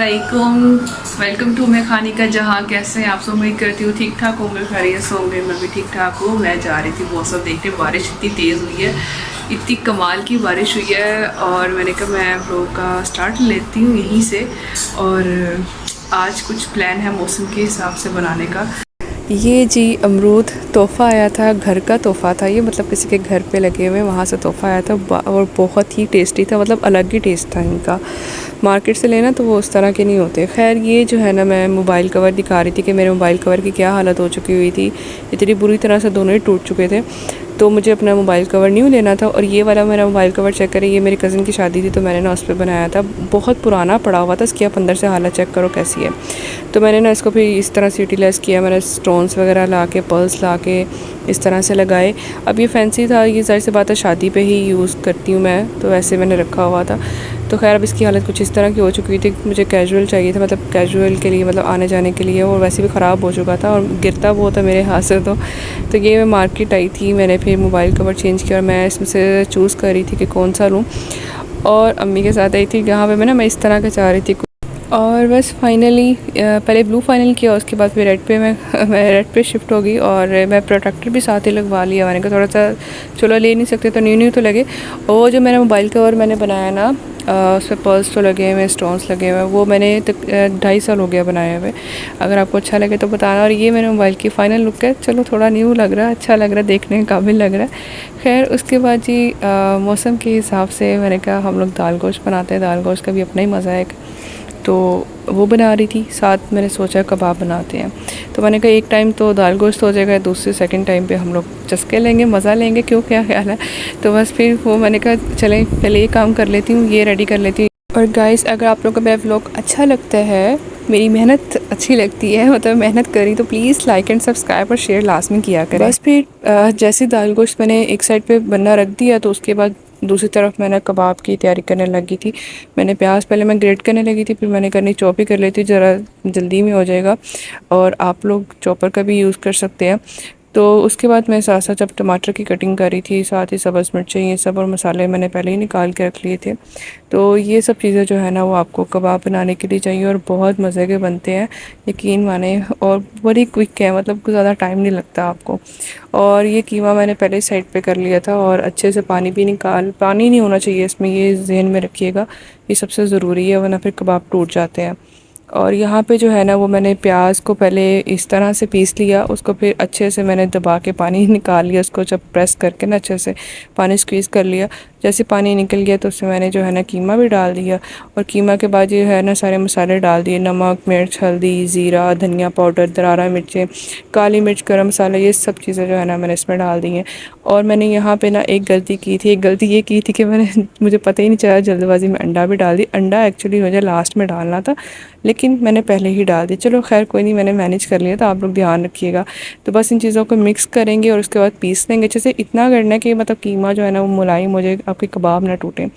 अस्सलामुअलैकुम। Welcome to मैं खानी का जहाँ। कैसे हैं आप सब? उम्मीद करती हूँ ठीक ठाक होंगे, खैरियत से होंगे। मैं भी ठीक ठाक हूँ। मैं जा रही थी मौसम देखने, बारिश इतनी तेज़ हुई है, इतनी कमाल की बारिश हुई है। और मैंने कहा मैं व्लॉग का स्टार्ट लेती हूँ यहीं से। और आज कुछ प्लान है मौसम के हिसाब से बनाने का। ये जी अमरूद तोहफ़ा आया था, घर का तोहफ़ा था ये, मतलब किसी के घर पे लगे हुए, वहाँ से तोहफ़ा आया था और बहुत ही टेस्टी था, मतलब अलग ही टेस्ट था इनका। मार्केट से लेना तो वो उस तरह के नहीं होते। खैर ये जो है ना, मैं मोबाइल कवर दिखा रही थी कि मेरे मोबाइल कवर की क्या हालत हो चुकी हुई थी, इतनी बुरी तरह से दोनों ही टूट चुके थे। तो मुझे अपना मोबाइल कवर न्यू लेना था। और ये वाला मेरा मोबाइल कवर चेक करें, ये मेरी कज़न की शादी थी तो मैंने ना उस पर बनाया था, बहुत पुराना पड़ा हुआ था। इसकी आप अंदर से हालत चेक करो कैसी है। तो मैंने ना इसको फिर इस तरह से यूटिलाइज़ किया, मैंने स्टोन्स वगैरह ला के, पर्ल्स ला के इस तरह से लगाए। अब ये फैंसी था, ये ज़ाहिर सी बात है शादी पे ही यूज़ करती हूँ मैं, तो वैसे मैंने रखा हुआ था। तो खैर अब इसकी हालत कुछ इस तरह की हो चुकी थी। मुझे कैजुअल चाहिए था, मतलब कैजुअल के लिए, मतलब आने जाने के लिए, और वैसे भी ख़राब हो चुका था और गिरता बहुत है मेरे हाथ से। तो ये मैं मार्केट आई थी, मैंने फिर मोबाइल कवर चेंज किया और मैं इसमें से चूज़ कर रही थी कि कौन सा लूँ। और अम्मी के साथ आई थी, जहाँ पे मैं इस तरह का चाह रही थी। और बस फाइनली पहले ब्लू फाइनल किया, उसके बाद फिर रेड पे मैं रेड पे शिफ्ट हो गई। और मैं प्रोटेक्टर भी साथ ही लगवा लिया। मैंने कहा थोड़ा सा चलो ले नहीं सकते तो न्यू न्यू तो लगे। और वो जो मेरा मोबाइल कवर मैंने बनाया ना, उस पर पर्ल्स तो लगे हुए, स्टोन्स लगे हुए, वो मैंने 2.5 साल हो गया बनाए हुए। अगर आपको अच्छा लगे तो बताना। और ये मेरे मोबाइल की फ़ाइनल लुक है। चलो थोड़ा न्यू लग रहा है, अच्छा लग रहा है, देखने के काबिल लग रहा है। खैर उसके बाद जी मौसम के हिसाब से मैंने कहा हम लोग दाल गोश्त बनाते हैं, दाल गोश्त का भी अपना ही मज़ा है। तो वो बना रही थी, साथ मैंने सोचा कबाब बनाते हैं। तो मैंने कहा एक टाइम तो दाल गोश्त हो जाएगा, दूसरे सेकंड टाइम पे हम लोग चस्के लेंगे, मज़ा लेंगे, क्यों, क्या ख्याल है। तो बस फिर वो मैंने कहा चलें पहले ये काम कर लेती हूँ, ये रेडी कर लेती हूँ। और गाइस अगर आप लोगों को मेरा व्लॉग अच्छा लगता है, मेरी मेहनत अच्छी लगती है, मतलब मेहनत करी, तो प्लीज़ लाइक एंड सब्सक्राइब और शेयर लाजमी किया करें। बस फिर जैसे दाल गोश्त मैंने एक साइड पे बनना रख दिया, तो उसके बाद दूसरी तरफ मैंने कबाब की तैयारी करने लगी थी। मैंने प्याज पहले मैं ग्रेट करने लगी थी, फिर मैंने करनी चॉप ही कर लेती, ज़रा जल्दी में हो जाएगा। और आप लोग चॉपर का भी यूज़ कर सकते हैं। तो उसके बाद मैं साथ साथ जब टमाटर की कटिंग करी थी, साथ ही सब्ज़ मिर्चें, ये सब और मसाले मैंने पहले ही निकाल के रख लिए थे। तो ये सब चीज़ें जो है ना, वो आपको कबाब बनाने के लिए चाहिए और बहुत मज़े के बनते हैं, यकीन माने। और बड़ी क्विक है, मतलब कुछ ज़्यादा टाइम नहीं लगता आपको। और ये कीमा मैंने पहले साइड पे कर लिया था। और अच्छे से पानी भी पानी नहीं होना चाहिए इसमें, ये जहन में रखिएगा, ये सबसे ज़रूरी है, वरना फिर कबाब टूट जाते हैं। और यहाँ पे जो है ना, वो मैंने प्याज को पहले इस तरह से पीस लिया, उसको फिर अच्छे से मैंने दबा के पानी निकाल लिया, उसको जब प्रेस करके ना अच्छे से पानी स्क्वीज़ कर लिया। जैसे पानी निकल गया तो उसमें मैंने जो है ना कीमा भी डाल दिया। और कीमा के बाद जो है ना सारे मसाले डाल दिए, नमक, मिर्च, हल्दी, ज़ीरा, धनिया पाउडर, दरारा मिर्चें, काली मिर्च, गरम मसाला, ये सब चीज़ें जो है ना मैंने इसमें डाल दी हैं। और मैंने यहाँ पे ना एक गलती की थी, एक गलती ये की थी कि मैंने मुझे पता ही नहीं चला, जल्दबाजी में अंडा भी डाल दी। अंडा एक्चुअली मुझे लास्ट में डालना था, लेकिन मैंने पहले ही डाल दिया। चलो खैर कोई नहीं, मैंने मैनेज कर लिया, तो आप लोग ध्यान रखिएगा। तो बस इन चीज़ों को मिक्स करेंगे और उसके बाद पीस लेंगे अच्छे से। इतना करना है कि मतलब कीमा जो है ना वो मुलायम हो जाए, आपके कबाब ना टूटें।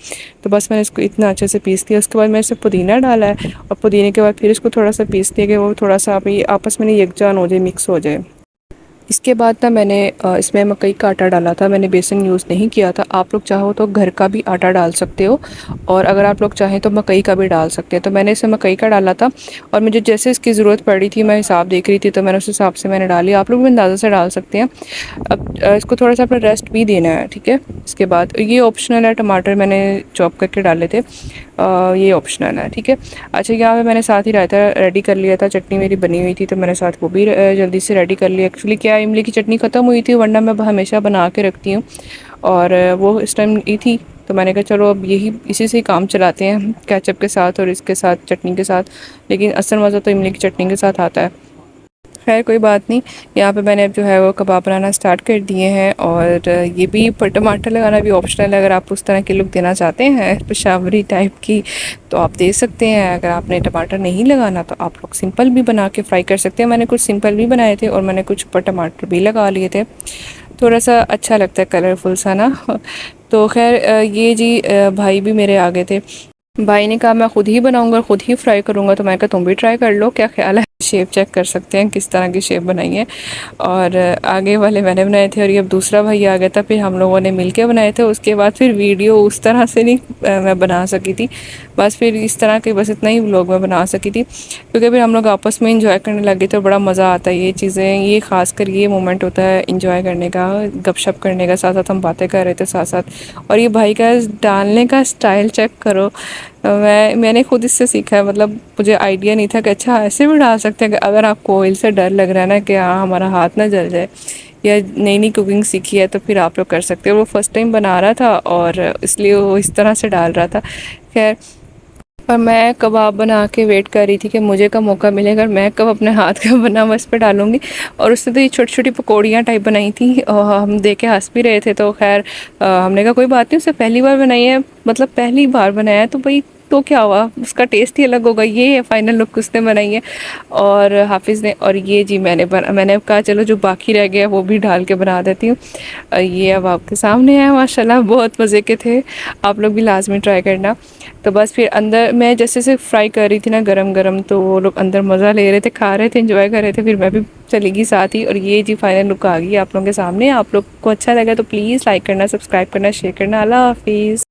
तो बस मैंने इसको इतना अच्छे से पीस दिया। उसके बाद मैंने इसमें पुदीना डाला है, और पुदीने के बाद फिर इसको थोड़ा सा पीस दिया कि वो थोड़ा सा आप ये आपस में यकजान हो जाए, मिक्स हो जाए। इसके बाद ना मैंने इसमें मकई का आटा डाला था, मैंने बेसन यूज़ नहीं किया था। आप लोग चाहो तो घर का भी आटा डाल सकते हो, और अगर आप लोग चाहें तो मकई का भी डाल सकते हैं। तो मैंने इसमें मकई का डाला था, और मुझे जैसे इसकी ज़रूरत पड़ रही थी, मैं हिसाब देख रही थी, तो मैंने उस हिसाब से मैंने डाली। आप लोग भी अंदाज़ा से डाल सकते हैं। अब इसको थोड़ा सा अपना रेस्ट भी देना है, ठीक है। इसके बाद ये ऑप्शनल है, टमाटर मैंने चॉप करके डाले थे, ये ऑप्शनल है, ठीक है। अच्छा यहाँ पे मैंने साथ ही रायता रेडी कर लिया था, चटनी मेरी बनी हुई थी, तो मैंने साथ वो भी जल्दी से रेडी कर लिया। एक्चुअली क्या इमली की चटनी ख़त्म हुई थी, वरना मैं हमेशा बना के रखती हूँ, और वो इस टाइम ये थी, तो मैंने कहा चलो अब यही इसी से ही काम चलाते हैं, केचप के साथ और इसके साथ चटनी के साथ। लेकिन असल मज़ा तो इमली की चटनी के साथ आता है। खैर कोई बात नहीं। यहाँ पे मैंने अब जो है वो कबाब बनाना स्टार्ट कर दिए हैं। और ये भी टमाटर लगाना भी ऑप्शनल है, अगर आप उस तरह की लुक देना चाहते हैं पेशावरी टाइप की, तो आप दे सकते हैं। अगर आपने टमाटर नहीं लगाना तो आप लोग सिंपल भी बना के फ्राई कर सकते हैं। मैंने कुछ सिंपल भी बनाए थे, और मैंने कुछ ऊपर टमाटर भी लगा लिए थे, थोड़ा सा अच्छा लगता है कलरफुल सा ना। तो खैर ये जी भाई भी मेरे आ गए थे। भाई ने कहा मैं ख़ुद ही बनाऊँगा, ख़ुद ही फ्राई करूँगा, तो मैं कहा तुम भी ट्राई कर लो, क्या ख्याल है। शेप चेक कर सकते हैं किस तरह की शेप बनाई है। और आगे वाले मैंने बनाए थे और ये अब दूसरा भाई आ गया था, फिर हम लोगों ने मिलके बनाए थे। उसके बाद फिर वीडियो उस तरह से नहीं मैं बना सकी थी, बस फिर इस तरह के बस इतना ही व्लॉग मैं बना सकी थी, क्योंकि फिर हम लोग आपस में इंजॉय करने लगे थे। बड़ा मज़ा आता है ये चीज़ें, ये खासकर ये मोमेंट होता है इंजॉय करने का, गपशप करने का, साथ साथ हम बातें कर रहे थे साथ साथ। और ये भाई का डालने का स्टाइल चेक करो, मैंने खुद इससे सीखा है। मतलब मुझे आइडिया नहीं था कि अच्छा ऐसे भी डाल सकते हैं कि अगर आपको ऑयल से डर लग रहा है ना कि हाँ हमारा हाथ ना जल जाए, या नई नई कुकिंग सीखी है, तो फिर आप लोग कर सकते हो। वो फर्स्ट टाइम बना रहा था और इसलिए वो इस तरह से डाल रहा था। खैर, पर मैं कबाब बना के वेट कर रही थी कि मुझे कब मौका मिलेगा, मैं कब अपने हाथ का बना हुआ इस पर डालूंगी। और उससे तो ये छोटी छोटी पकौड़ियाँ टाइप बनाई थी और हम देख के हंस भी रहे थे। तो खैर हमने कहा कोई बात नहीं, उससे पहली बार बनाई है, मतलब पहली बार बनाया है तो भाई तो क्या हुआ, उसका टेस्ट ही अलग होगा। ये है फाइनल लुक उसने बनाई है और हाफिज़ ने। और ये जी मैंने कहा चलो जो बाकी रह गया वो भी डाल के बना देती हूँ। ये अब आपके सामने है, माशाल्लाह बहुत मज़े के थे। आप लोग भी लाजमी ट्राई करना। तो बस फिर अंदर मैं जैसे से फ्राई कर रही थी ना गरम गरम, तो वो लोग अंदर मज़ा ले रहे थे, खा रहे थे, एंजॉय कर रहे थे। फिर मैं भी चली गई साथ ही। और ये जी फाइनल लुक आ गई आप लोगों के सामने। आप लोग को अच्छा लगा तो प्लीज़ लाइक करना, सब्सक्राइब करना, शेयर करना। अल्लाह हाफिज़।